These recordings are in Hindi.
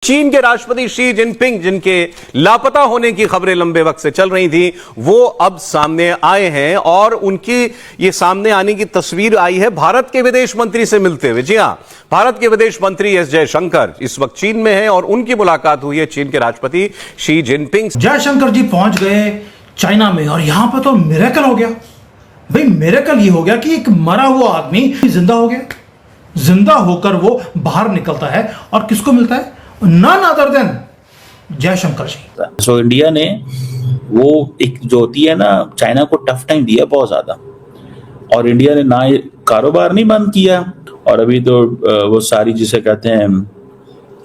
चीन के राष्ट्रपति शी जिनपिंग, जिनके लापता होने की खबरें लंबे वक्त से चल रही थी, वो अब सामने आए हैं और उनकी ये सामने आने की तस्वीर आई है भारत के विदेश मंत्री से मिलते हुए। जी हां, भारत के विदेश मंत्री एस जयशंकर इस वक्त चीन में हैं और उनकी मुलाकात हुई है चीन के राष्ट्रपति शी जिनपिंग। जयशंकर जी पहुंच गए चाइना में और यहां पर तो मिरेकल हो गया। भाई मिरेकल ये हो गया कि एक मरा हुआ आदमी जिंदा हो गया। जिंदा होकर वो बाहर निकलता है और किसको मिलता है? नन अदर देन जयशंकर जी। सो इंडिया ने वो एक जो होती है ना, चाइना को टफ टाइम दिया बहुत ज्यादा, और इंडिया ने ना कारोबार नहीं बंद किया, और अभी तो वो सारी जिसे कहते हैं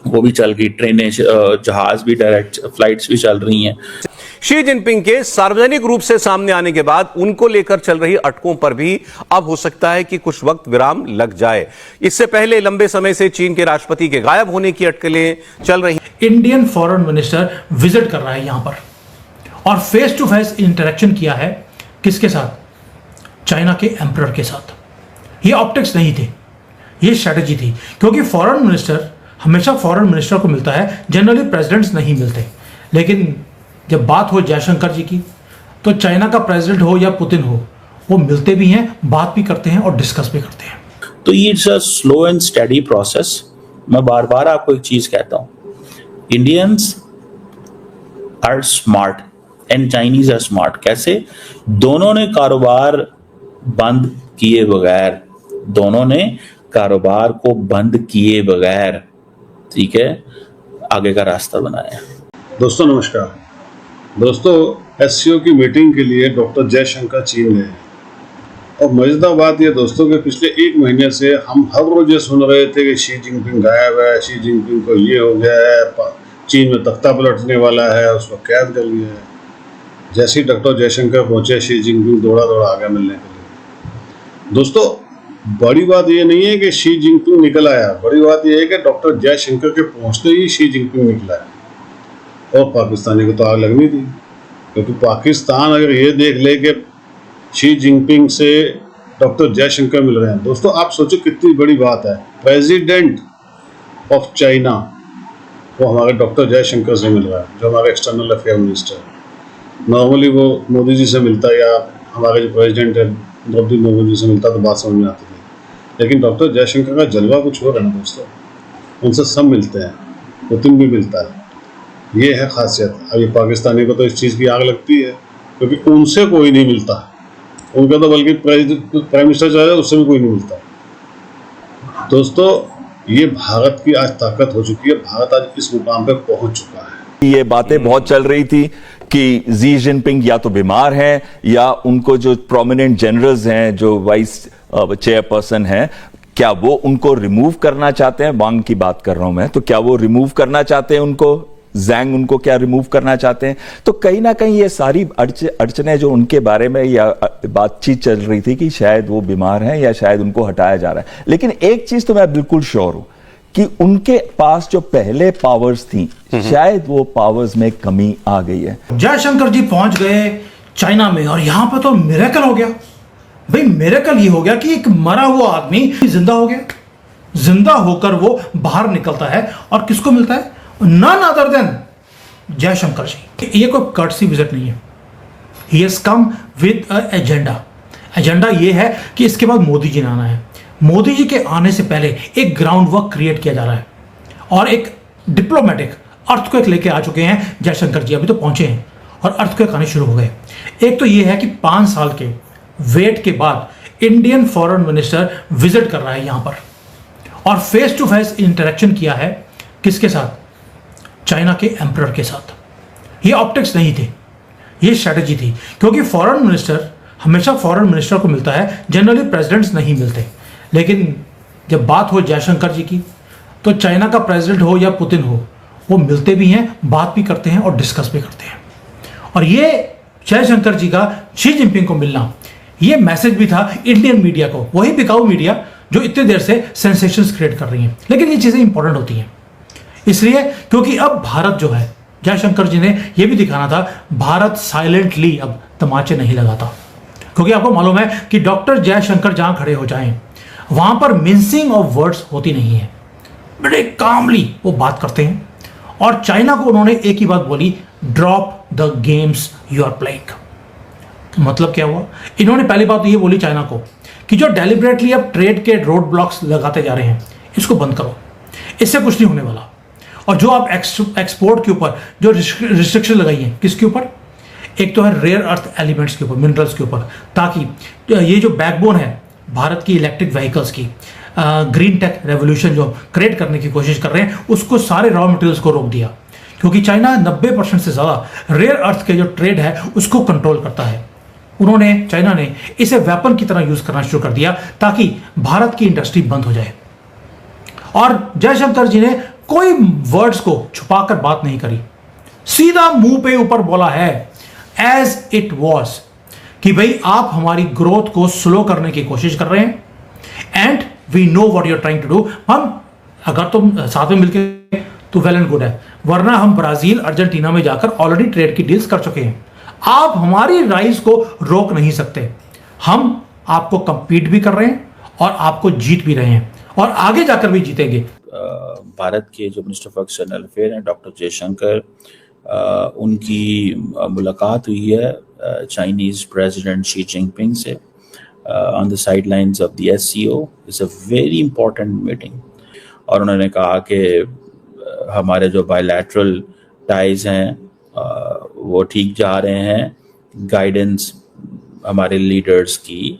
वो भी चल गई, ट्रेनें, जहाज भी, डायरेक्ट फ्लाइट्स भी चल रही हैं। शी जिनपिंग के सार्वजनिक रूप से सामने आने के बाद उनको लेकर चल रही अटकों पर भी अब हो सकता है कि कुछ वक्त विराम लग जाए। इससे पहले लंबे समय से चीन के राष्ट्रपति के गायब होने की अटकलें चल रही। इंडियन फॉरेन मिनिस्टर विजिट कर रहा है यहां पर और फेस टू फेस इंटरेक्शन किया है। किसके साथ? चाइना के एम्परर के साथ। ये ऑप्टिक्स नहीं थे, ये स्ट्रेटेजी थी, क्योंकि फॉरेन मिनिस्टर हमेशा फॉरेन मिनिस्टर को मिलता है, जनरली प्रेसिडेंट्स नहीं मिलते। लेकिन जब बात हो जयशंकर जी की, तो चाइना का प्रेसिडेंट हो या पुतिन हो, वो मिलते भी हैं, बात भी करते हैं और डिस्कस भी करते हैं। तो ये it's a slow and steady process. मैं बार बार आपको एक चीज कहता हूं, Indians are smart and Chinese are smart. कैसे? दोनों ने कारोबार बंद किए बगैर, दोनों ने कारोबार को बंद किए बगैर, ठीक है, आगे का रास्ता बनाया। दोस्तों नमस्कार। दोस्तों, एससीओ की मीटिंग के लिए डॉक्टर जयशंकर चीन गए और मजेदार बात यह दोस्तों के पिछले एक महीने से हम हर रोज ये सुन रहे थे कि शी जिनपिंग गायब है, शी जिनपिंग को ये हो गया है, चीन में तख्ता पलटने वाला है, उसको कैद कर लिया है। जैसे ही डॉक्टर जयशंकर पहुंचे, शी जिनपिंग दौड़ा दौड़ा आ गया मिलने के लिए। दोस्तों, बड़ी बात ये नहीं है कि शी जिनपिंग निकल आया, बड़ी बात यह है कि डॉक्टर जयशंकर के पहुंचते ही शी जिनपिंग निकला है। और पाकिस्तानी को तो आग लगनी थी, क्योंकि पाकिस्तान अगर ये देख ले कि शी जिनपिंग से डॉक्टर जयशंकर मिल रहे हैं, दोस्तों आप सोचो कितनी बड़ी बात है। प्रेसिडेंट ऑफ चाइना वो हमारे डॉक्टर जयशंकर से मिल रहा है, जो हमारे एक्सटर्नल अफेयर मिनिस्टर है। नॉर्मली वो मोदी जी से मिलता है या हमारे जो प्रेसिडेंट है द्रौपदी मुर्मू जी से मिलता, तो बात समझ में आती थी। लेकिन डॉक्टर जयशंकर का जलवा कुछ और है ना दोस्तों, उनसे सब मिलते हैं, पुतिन भी मिलता है। ये है खासियत। अभी पाकिस्तानी को तो इस चीज़ की आग लगती है, क्योंकि उनसे कोई नहीं मिलता, उनका तो बल्कि प्राइम मिनिस्टर चाहे उससे भी कोई नहीं मिलता। दोस्तों, ये भारत की आज ताकत हो चुकी है, भारत आज इस मुकाम पे पहुंच चुका है। ये बातें बहुत चल रही थी कि शी जिनपिंग या तो बीमार हैं या उनको जो प्रोमिनेंट जनरल्स हैं, जो वाइस चेयरपर्सन हैं, क्या वो उनको रिमूव करना चाहते हैं। वांग की बात कर रहा हूं मैं, तो क्या वो रिमूव करना चाहते हैं उनको, जैंग उनको क्या रिमूव करना चाहते हैं। तो कहीं ना कहीं ये सारी अड़चने जो उनके बारे में या बातचीत चल रही थी कि शायद वो बीमार हैं या शायद उनको हटाया जा रहा है। लेकिन एक चीज तो मैं बिल्कुल श्योर हूं कि उनके पास जो पहले पावर्स थी, शायद वो पावर्स में कमी आ गई है। जयशंकर जी पहुंच गए चाइना में और यहां पर तो मिरेकल हो गया। भाई मिरेकल ये हो गया कि एक मरा हुआ आदमी जिंदा हो गया। जिंदा होकर वो बाहर निकलता है और किसको मिलता है? नन अदर देन जयशंकर जी। ये कोई कर्टसी विजिट नहीं है, he has come with a agenda. Agenda ये है कि इसके बाद मोदी जी ने आना है। मोदी जी के आने से पहले एक ग्राउंड वर्क क्रिएट किया जा रहा है और एक डिप्लोमेटिक अर्थक्वेक लेके आ चुके हैं जयशंकर जी। अभी तो पहुंचे हैं और अर्थक्वेक आने शुरू हो गए। एक तो ये है कि 5 साल के वेट के बाद इंडियन फॉरेन मिनिस्टर विजिट कर रहा है यहां पर और फेस टू फेस इंटरेक्शन किया है। किसके साथ? चाइना के एम्परर के साथ। ये ऑप्टिक्स नहीं थे, ये स्ट्रेटेजी थी, क्योंकि फॉरेन मिनिस्टर हमेशा फॉरेन मिनिस्टर को मिलता है, जनरली प्रेसिडेंट्स नहीं मिलते। लेकिन जब बात हो जयशंकर जी की, तो चाइना का प्रेसिडेंट हो या पुतिन हो, वो मिलते भी हैं, बात भी करते हैं और डिस्कस भी करते हैं। और ये जयशंकर जी का शी जिनपिंग को मिलना, ये मैसेज भी था इंडियन मीडिया को, वही बिकाऊ मीडिया जो इतनी देर से सेंसेशंस क्रिएट कर रही हैं। लेकिन ये चीज़ें इंपॉर्टेंट होती हैं इसलिए क्योंकि अब भारत जो है, जयशंकर जी ने यह भी दिखाना था, भारत साइलेंटली अब तमाचे नहीं लगाता। क्योंकि आपको मालूम है कि डॉक्टर जयशंकर जहां खड़े हो जाएं, वहां पर मिंसिंग ऑफ वर्ड्स होती नहीं है, बड़े कामली वो बात करते हैं और चाइना को उन्होंने एक ही बात बोली, drop the games you are playing. मतलब क्या हुआ? इन्होंने पहली बात तो ये बोली चाइना को कि जो डेलिबरेटली अब ट्रेड के रोड ब्लॉक्स लगाते जा रहे हैं, इसको बंद करो, इससे कुछ नहीं होने वाला। और जो आप एक्सपोर्ट के ऊपर जो रिस्ट्रिक्शन लगाई है, किसके ऊपर? एक तो है रेयर अर्थ एलिमेंट्स के ऊपर, मिनरल्स के ऊपर, ताकि ये जो बैकबोन है भारत की इलेक्ट्रिक व्हीकल्स की, ग्रीन टेक रेवोल्यूशन जो क्रिएट करने की कोशिश कर रहे हैं, उसको सारे रॉ मटेरियल्स को रोक दिया, क्योंकि चाइना 90% से ज़्यादा रेयर अर्थ के जो ट्रेड है उसको कंट्रोल करता है। चाइना ने इसे वेपन की तरह यूज करना शुरू कर दिया ताकि भारत की इंडस्ट्री बंद हो जाए। और जयशंकर जी ने कोई वर्ड्स को छुपाकर बात नहीं करी, सीधा मुंह पे ऊपर बोला है एज इट वॉज कि भाई आप हमारी ग्रोथ को स्लो करने की कोशिश कर रहे हैं and we know what you are trying to do. हम अगर तुम साथ में मिलकर तो वेल एंड गुड है, वरना हम ब्राजील अर्जेंटीना में जाकर ऑलरेडी ट्रेड की डील्स कर चुके हैं। आप हमारी राइज को रोक नहीं सकते। हम आपको कंपीट भी कर रहे हैं और आपको जीत भी रहे हैं और आगे जाकर भी जीतेंगे। भारत के जो मिनिस्टर ऑफ एक्सटर्नल अफेयर हैं डॉक्टर जयशंकर, उनकी मुलाकात हुई है चाइनीज प्रेसिडेंट शी जिनपिंग से on the sidelines of the SCO। It's a very important meeting और उन्होंने कहा कि हमारे जो बायलैटरल टाइज हैं वो ठीक जा रहे हैं, गाइडेंस हमारे लीडर्स की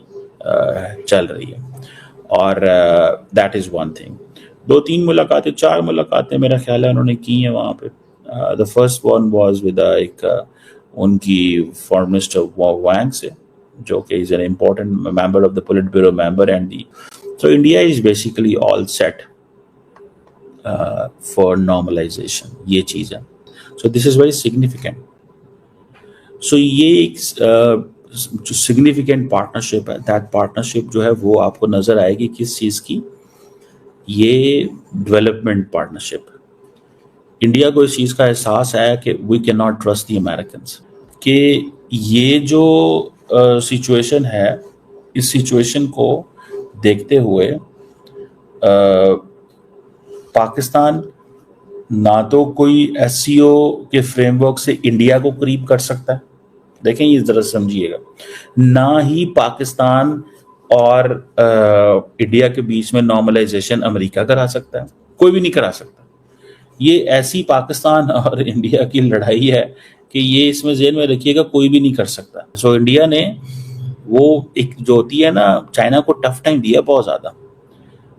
चल रही है और दैट इज़ वन थिंग। 2-3 मुलाकातें 4 मुलाकातें मेरा ख्याल है उन्होंने की हैं वहाँ पे। The first one was with उनकी फॉरेन मिनिस्टर वांग से, जो कि is an important member of the politburo member and the so India is basically all set for normalisation, ये चीज़ है। So this is very significant. सो ये एक जो सिग्निफिकेंट पार्टनरशिप है, दैट पार्टनरशिप जो है वो आपको नजर आएगी किस चीज़ की, ये डेवलपमेंट पार्टनरशिप। इंडिया को इस चीज़ का एहसास है कि we can not trust the Americans, कि ये जो सिचुएशन है, इस सिचुएशन को देखते हुए पाकिस्तान ना तो कोई SCO के फ्रेमवर्क से इंडिया को करीब कर सकता है, देखें ये जरा समझिएगा, ना ही पाकिस्तान और इंडिया के बीच में नॉर्मलाइजेशन अमेरिका करा सकता है, कोई भी नहीं करा सकता। ये ऐसी पाकिस्तान और इंडिया की लड़ाई है कि ये इसमें ज़हन में रखिएगा, कोई भी नहीं कर सकता। सो इंडिया ने वो एक जो होती है ना, चाइना को टफ टाइम दिया बहुत ज़्यादा,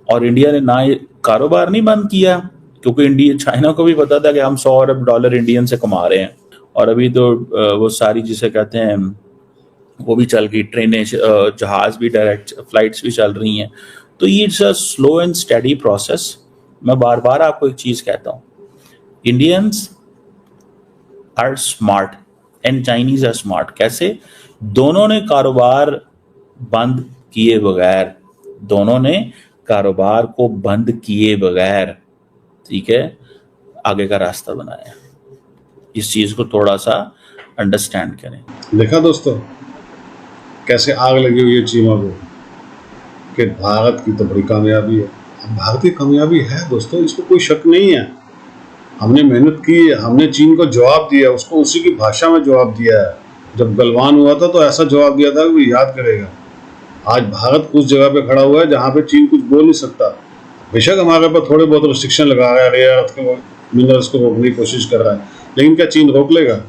और इंडिया ने ना कारोबार नहीं बंद किया, क्योंकि चाइना को भी पता था कि हम $100 अरब इंडियन से कमा रहे हैं, और अभी तो वो सारी जिसे कहते हैं वो भी चल गई, ट्रेनें, जहाज़ भी, डायरेक्ट फ्लाइट्स भी चल रही हैं। तो ये it's a slow and steady process. मैं बार बार आपको एक चीज़ कहता हूँ, Indians are smart and Chinese are smart. कैसे? दोनों ने कारोबार बंद किए बगैर, दोनों ने कारोबार को बंद किए बगैर, ठीक है, आगे का रास्ता बनाया। इस चीज को थोड़ा सा अंडरस्टैंड करें। देखा दोस्तों कैसे आग लगी हुई है चीमा को, कि भारत की तो बड़ी कामयाबी है। भारत की कामयाबी है दोस्तों, इसको कोई शक नहीं है। हमने मेहनत की है, हमने चीन को जवाब दिया, उसको उसी की भाषा में जवाब दिया है। जब गलवान हुआ था तो ऐसा जवाब दिया था कि वो याद करेगा। आज भारत उस जगह पे खड़ा हुआ है जहाँ पे चीन कुछ बोल नहीं सकता। बेशक हमारे पर थोड़े बहुत रिस्ट्रिक्शन लगा रहा है, रेयर अर्थ के मिनरल्स को रोकने की कोशिश कर रहा है, लेकिन क्या चीन रोक लेगा?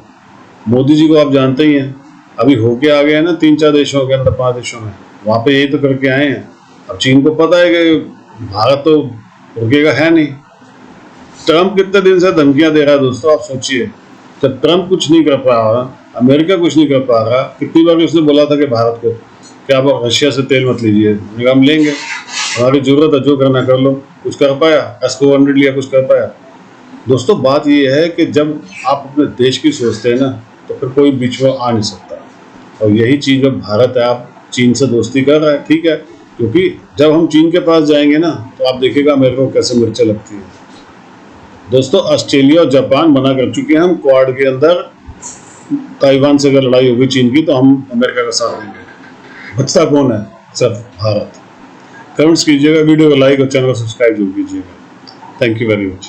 मोदी जी को आप जानते ही हैं, अभी होके आ गए हैं ना 3-4 देशों के अंदर, 5 देशों में, वहाँ पे यही तो करके आए हैं। अब चीन को पता है कि भारत तो रुकेगा है नहीं। ट्रंप कितने दिन से धमकियां दे रहा है दोस्तों, आप सोचिए। जब ट्रंप कुछ नहीं कर पा रहा, अमेरिका कुछ नहीं कर पा रहा, कितनी बार उसने बोला था कि भारत को कि आप रशिया से तेल मत लीजिए, हम लेंगे, हमारी जरूरत है, जो करना कर लो। कुछ कर पाया? S-400 लिया, कुछ कर पाया? दोस्तों बात ये है कि जब आप अपने देश की सोचते हैं ना, तो फिर कोई बीच में आ नहीं सकता। और यही चीज़ जब भारत है, आप चीन से दोस्ती कर रहा है, ठीक है, क्योंकि जब हम चीन के पास जाएंगे ना, तो आप देखिएगा अमेरिका को कैसे मिर्चें लगती है। दोस्तों ऑस्ट्रेलिया और जापान मना कर चुके हैं, हम क्वाड के अंदर ताइवान से अगर लड़ाई होगी चीन की तो हम अमेरिका का साथ देंगे। बचता कौन है? सिर्फ भारत। कमेंट्स कीजिएगा, वीडियो को लाइक और चैनल को सब्सक्राइब जरूर कीजिएगा। Thank you very much.